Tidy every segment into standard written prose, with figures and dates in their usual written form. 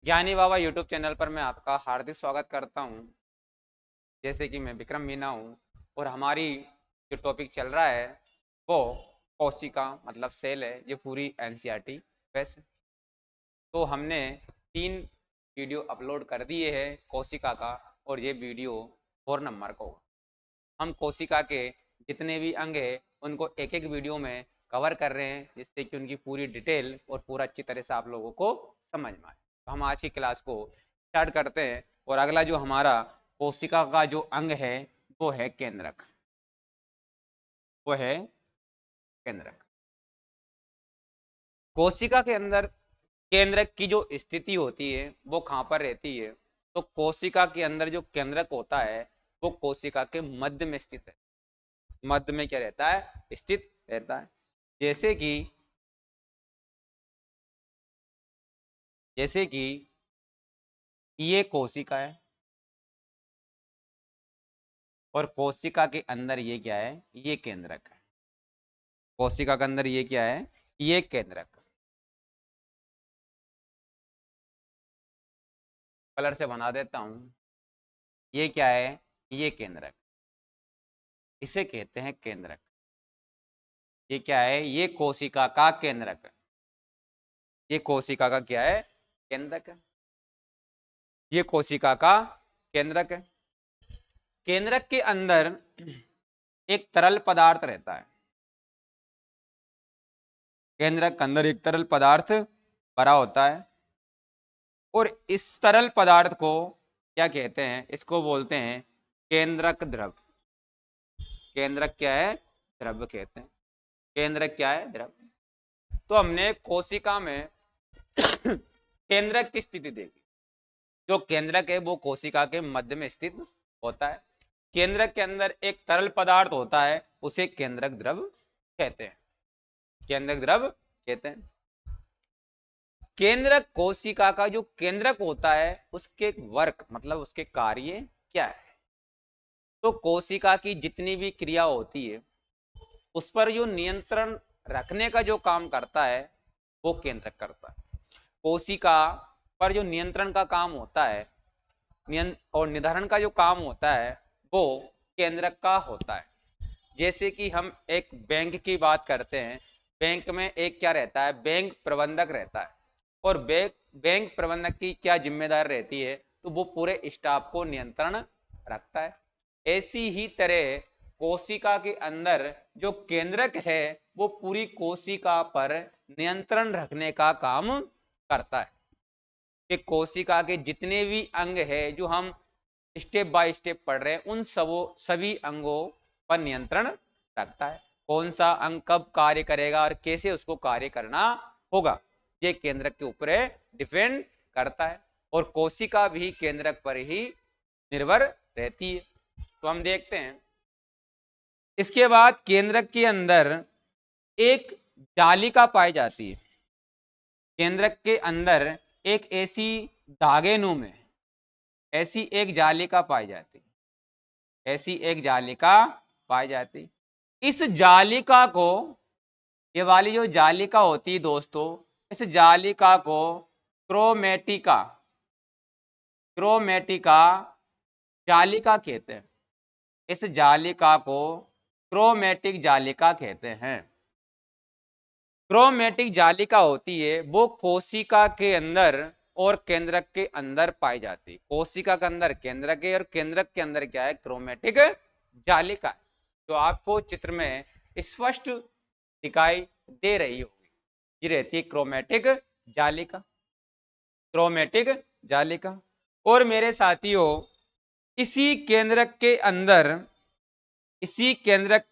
ज्ञानी बाबा YouTube channel पर मैं आपका हार्दिक स्वागत करता हूं। जैसे कि मैं विक्रम मीना हूं और हमारी जो टॉपिक चल रहा है वो कोशिका मतलब सेल है। ये पूरी एनसीईआरटी वैसे तो हमने 3 वीडियो अपलोड कर दिए हैं कोशिका का, और ये वीडियो 4 नंबर को। हम कोशिका के जितने भी अंग हैं उनको एक एक वीडियो में कवर कर रहे हैं, जिससे कि उनकी पूरी डिटेल और पूरा अच्छी तरह से आप लोगों को समझ में आए। तो हम आज की क्लास को स्टार्ट करते हैं। और अगला जो हमारा कोशिका का जो अंग है वो है केंद्रक। वो है केंद्रक। कोशिका के अंदर केंद्रक की जो स्थिति होती है वो कहाँ पर रहती है? तो कोशिका के अंदर जो केंद्रक होता है वो कोशिका के मध्य में स्थित है। मध्य में क्या रहता है? स्थित रहता है। जैसे कि जैसे कि ये कोशिका है और कोशिका के अंदर ये क्या है? ये केंद्रक है। कोशिका के अंदर ये क्या है? ये केंद्रक। कलर से बना देता हूं। ये क्या है? ये केंद्रक। इसे कहते हैं केंद्रक। ये क्या है? ये कोशिका का केंद्रक है। ये कोशिका का क्या है? केंद्रक है। ये कोशिका का केंद्रक है। केंद्रक के अंदर एक तरल पदार्थ रहता है। केंद्रक के अंदर एक तरल पदार्थ भरा होता है और इस तरल पदार्थ को क्या कहते हैं? इसको बोलते हैं केंद्रक द्रव। केंद्रक क्या है? द्रव कहते हैं। केंद्रक क्या है? द्रव। तो हमने कोशिका में केंद्रक की स्थिति देखी। जो केंद्रक है वो कोशिका के मध्य में स्थित होता है। केंद्रक के अंदर एक तरल पदार्थ होता है, उसे केंद्रक द्रव कहते हैं। केंद्रक द्रव कहते हैं। केंद्रक कोशिका का जो केंद्रक होता है उसके वर्क मतलब उसके कार्य क्या है? तो कोशिका की जितनी भी क्रिया होती है उस पर जो नियंत्रण रखने का जो काम करता है वो केंद्रक करता है। कोशिका पर जो नियंत्रण का काम होता है और निर्धारण का जो काम होता है वो केंद्रक का होता है। जैसे कि हम एक बैंक की बात करते हैं। बैंक में एक क्या रहता है? बैंक प्रबंधक रहता है। और बैंक प्रबंधक की क्या जिम्मेदारी रहती है? तो वो पूरे स्टाफ को नियंत्रण रखता है। ऐसी ही तरह कोशिका के अंदर जो केंद्रक है वो पूरी कोशिका पर नियंत्रण रखने का काम करता है। कि कोशिका के जितने भी अंग है जो हम स्टेप बाय स्टेप पढ़ रहे हैं उन सभी अंगों पर नियंत्रण रखता है। कौन सा अंग कब कार्य करेगा और कैसे उसको कार्य करना होगा, ये केंद्रक के ऊपर डिपेंड करता है। और कोशिका भी केंद्रक पर ही निर्भर रहती है। तो हम देखते हैं इसके बाद केंद्रक के अंदर एक जालिका पाई जाती है। केंद्रक के अंदर एक ऐसी धागे में ऐसी एक जालिका पाई जाती। ऐसी एक जालिका पाई जाती। इस जालिका को, ये वाली जो जालिका होती है दोस्तों, इस जालिका को क्रोमेटिका क्रोमेटिका जालिका कहते हैं। इस जालिका को क्रोमेटिक जालिका कहते हैं। क्रोमेटिक जालिका होती है वो कोशिका के अंदर और केंद्रक के अंदर पाई जाती है। कोशिका के अंदर केंद्रक है और केंद्रक के अंदर क्या है? क्रोमेटिक जालिका। तो आपको चित्र में स्पष्ट दिखाई दे रही होगी। ये रहती है क्रोमेटिक जालिका। क्रोमेटिक जालिका। और मेरे साथियों इसी केंद्रक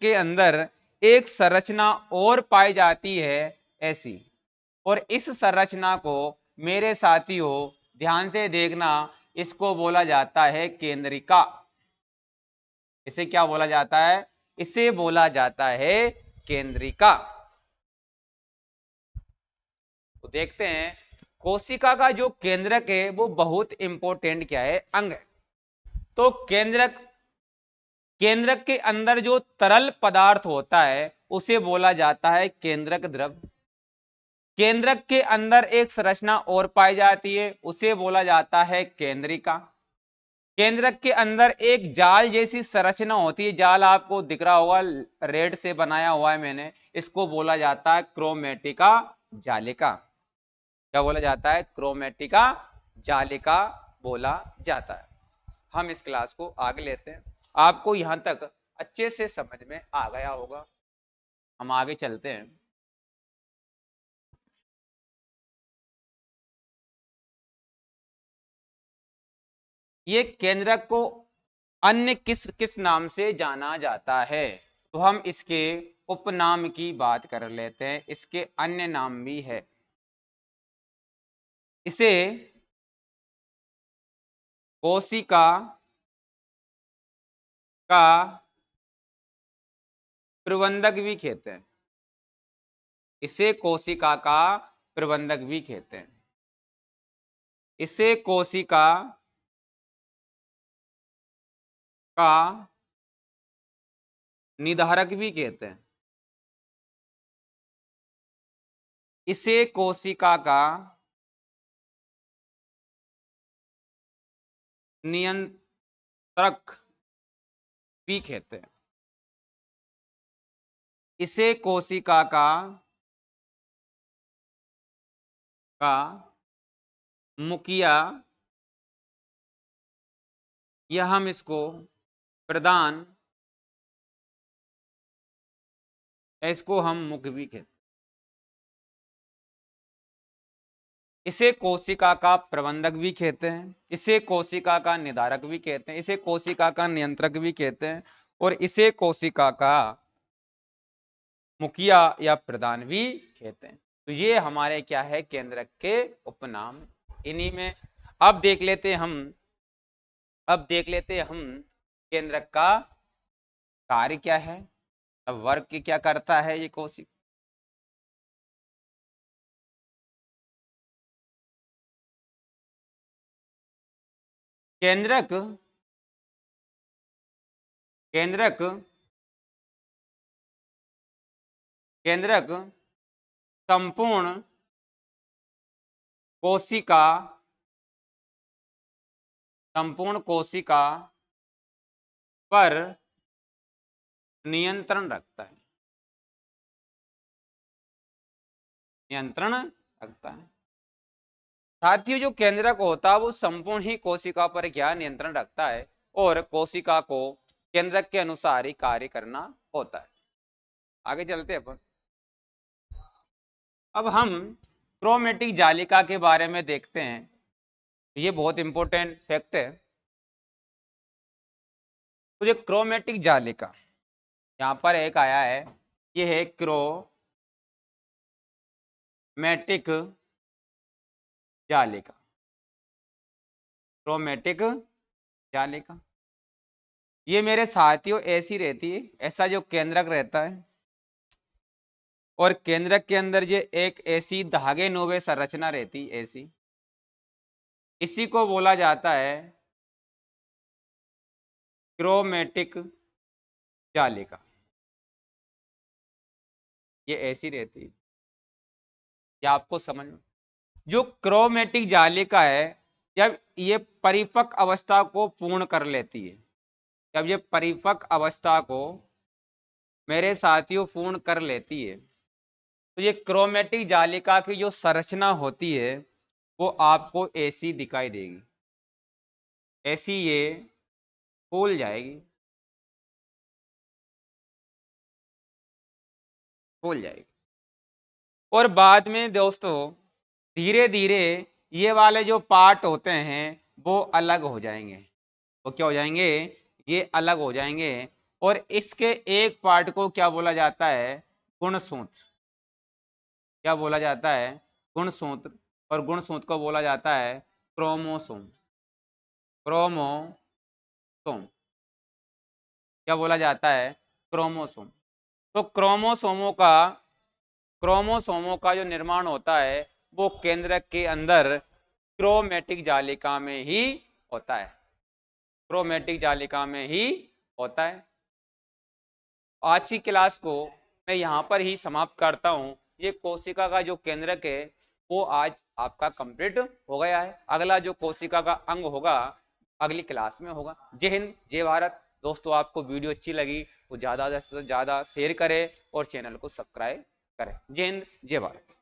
के अंदर एक संरचना और पाई जाती है ऐसी। और इस संरचना को मेरे साथियों ध्यान से देखना, इसको बोला जाता है केंद्रिका। इसे क्या बोला जाता है? इसे बोला जाता है केंद्रिका। तो देखते हैं कोशिका का जो केंद्रक है वो बहुत इंपॉर्टेंट क्या है? अंग है। तो केंद्रक के अंदर जो तरल पदार्थ होता है उसे बोला जाता है केंद्रक द्रव। केंद्रक के अंदर एक संरचना और पाई जाती है, उसे बोला जाता है केंद्रिका। केंद्रक के अंदर एक जाल जैसी संरचना होती है, जाल आपको दिख रहा होगा, रेड से बनाया हुआ है मैंने, इसको बोला जाता है क्रोमेटिका जालिका। क्या बोला जाता है? क्रोमेटिका जालिका बोला जाता है। हम इस क्लास को आगे लेते हैं। आपको यहां तक अच्छे से समझ में आ गया होगा। हम आगे चलते हैं। ये केंद्रक को अन्य किस किस नाम से जाना जाता है? तो हम इसके उपनाम की बात कर लेते हैं। इसके अन्य नाम भी है। इसे कोशिका का प्रबंधक भी कहते हैं। इसे कोशिका का प्रबंधक भी कहते हैं। इसे कोशिका का निधारक भी कहते हैं। इसे कोशिका का नियंत्रक भी कहते हैं। इसे कोशिका का मुखिया, या हम इसको प्रधान, इसको हम मुख्य भी कहते हैं। इसे कोशिका का प्रबंधक भी कहते हैं। इसे कोशिका का निधारक भी कहते हैं। इसे कोशिका का नियंत्रक भी कहते हैं। और इसे कोशिका का मुखिया या प्रधान भी कहते हैं। तो ये हमारे क्या है? केंद्रक के उपनाम। इन्हीं में अब देख लेते हैं हम केंद्रक का कार्य क्या है, अब वर्क क्या करता है ये कोशिका। केंद्रक केंद्रक केंद्रक संपूर्ण कोशिका पर नियंत्रण रखता है। नियंत्रण रखता है। साथियों, जो केंद्रक होता है वो संपूर्ण ही कोशिका पर क्या नियंत्रण रखता है, और कोशिका को केंद्रक के अनुसार ही कार्य करना होता है। आगे चलते हैं अपन। अब हम क्रोमेटिक जालिका के बारे में देखते हैं। ये बहुत इंपॉर्टेंट फैक्ट है। तो ये क्रोमेटिक जालिका यहां पर एक आया है, ये है क्रोमेटिक जालिका। क्रोमेटिक जालिका ये मेरे साथियों ऐसी रहती है, ऐसा जो केंद्रक रहता है, और केंद्रक के अंदर ये एक ऐसी धागे नुमा संरचना रहती ऐसी, इसी को बोला जाता है क्रोमेटिक जालिका। ये ऐसी रहती है, ये आपको समझ में। जो क्रोमेटिक जालिका है, जब ये परिपक्व अवस्था को पूर्ण कर लेती है, जब ये परिपक्व अवस्था को मेरे साथियों पूर्ण कर लेती है, तो ये क्रोमेटिक जालिका की जो संरचना होती है वो आपको ऐसी दिखाई देगी। ऐसी ये फूल जाएगी, फूल जाएगी। और बाद में दोस्तों धीरे धीरे ये वाले जो पार्ट होते हैं वो अलग हो जाएंगे। वो क्या हो जाएंगे? ये अलग हो जाएंगे। और इसके एक पार्ट को क्या बोला जाता है? गुणसूत्र। क्या बोला जाता है? गुणसूत्र। और गुणसूत्र को बोला जाता है क्रोमोसोम। क्रोमोसोम क्या बोला जाता है? क्रोमोसोम। तो क्रोमोसोमों का जो निर्माण होता है वो केंद्रक के अंदर क्रोमेटिक जालिका में ही होता है। क्रोमेटिक जालिका में ही होता है। आज की क्लास को मैं यहाँ पर ही समाप्त करता हूँ। ये कोशिका का जो केंद्रक है वो आज आपका कंप्लीट हो गया है। अगला जो कोशिका का अंग होगा अगली क्लास में होगा। जय हिंद, जय भारत। दोस्तों आपको वीडियो अच्छी लगी तो ज्यादा से ज्यादा शेयर करें और चैनल को सब्सक्राइब करें। जय हिंद, जय भारत।